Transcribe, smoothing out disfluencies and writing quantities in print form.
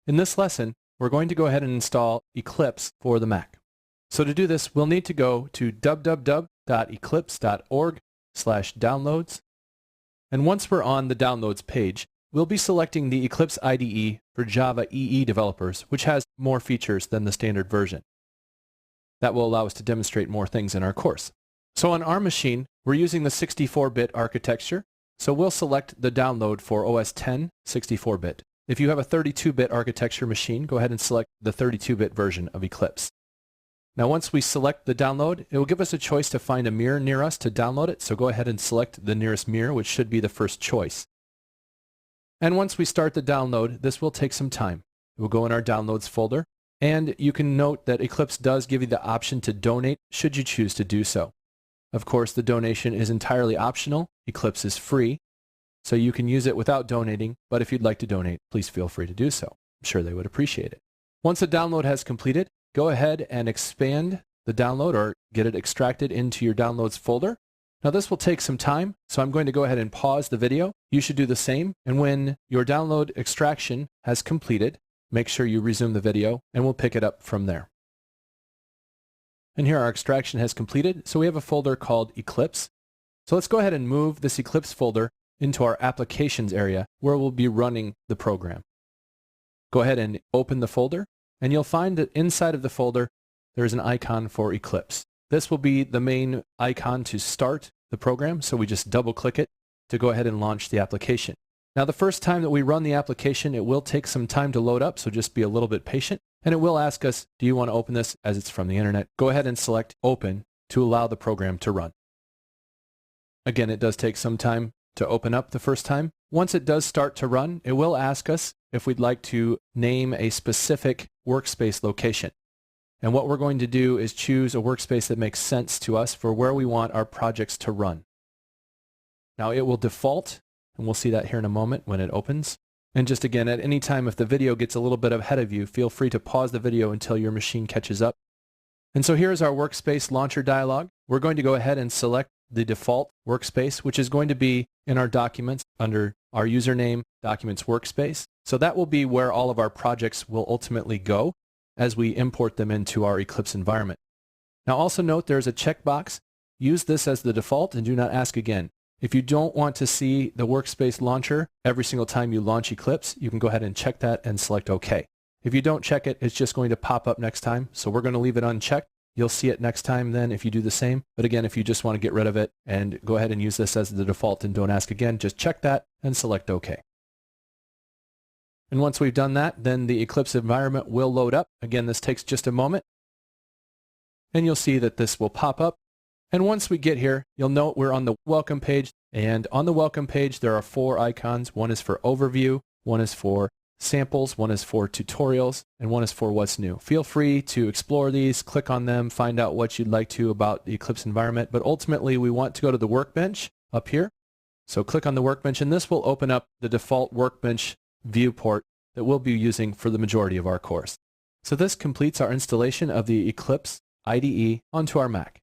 In this lesson, we're going to go ahead and install Eclipse for the Mac. So to do this, we'll need to go to www.eclipse.org/downloads. And once we're on the downloads page, we'll be selecting the Eclipse IDE for Java EE developers, which has more features than the standard version. That will allow us to demonstrate more things in our course. So on our machine, we're using the 64-bit architecture, so we'll select the download for OS X 64-bit. If you have a 32-bit architecture machine, go ahead and select the 32-bit version of Eclipse. Now once we select the download, it will give us a choice to find a mirror near us to download it, so go ahead and select the nearest mirror, which should be the first choice. And once we start the download, this will take some time. It will go in our downloads folder, and you can note that Eclipse does give you the option to donate should you choose to do so. Of course, the donation is entirely optional. Eclipse is free, so you can use it without donating, but if you'd like to donate, please feel free to do so. I'm sure they would appreciate it. Once the download has completed, go ahead and expand the download or get it extracted into your downloads folder. Now this will take some time, so I'm going to go ahead and pause the video. You should do the same, and when your download extraction has completed, make sure you resume the video, and we'll pick it up from there. And here our extraction has completed, so we have a folder called Eclipse. So let's go ahead and move this Eclipse folder into our Applications area, where we'll be running the program. Go ahead and open the folder, and you'll find that inside of the folder, there's an icon for Eclipse. This will be the main icon to start the program, so we just double-click it to go ahead and launch the application. Now the first time that we run the application, it will take some time to load up, so just be a little bit patient. And it will ask us, do you want to open this as it's from the internet? Go ahead and select Open to allow the program to run. Again, it does take some time to open up the first time. Once it does start to run, it will ask us if we'd like to name a specific workspace location. And what we're going to do is choose a workspace that makes sense to us for where we want our projects to run. Now it will default, and we'll see that here in a moment when it opens. And just again, at any time if the video gets a little bit ahead of you, feel free to pause the video until your machine catches up. And so here's our workspace launcher dialog. We're going to go ahead and select the default workspace, which is going to be in our documents under our username, Documents Workspace. So that will be where all of our projects will ultimately go as we import them into our Eclipse environment. Now also note there's a checkbox. Use this as the default and do not ask again. If you don't want to see the workspace launcher every single time you launch Eclipse, you can go ahead and check that and select OK. If you don't check it, it's just going to pop up next time, so we're going to leave it unchecked. You'll see it next time then if you do the same. But again, if you just want to get rid of it and go ahead and use this as the default and don't ask again, just check that and select OK. And once we've done that, then the Eclipse environment will load up. Again, this takes just a moment. And you'll see that this will pop up. And once we get here, you'll note we're on the welcome page. And on the welcome page, there are 4 icons. One is for overview, one is for samples, one is for tutorials, and one is for what's new. Feel free to explore these, click on them, find out what you'd like to about the Eclipse environment. But ultimately, we want to go to the workbench up here. So click on the workbench, and this will open up the default workbench viewport that we'll be using for the majority of our course. So this completes our installation of the Eclipse IDE onto our Mac.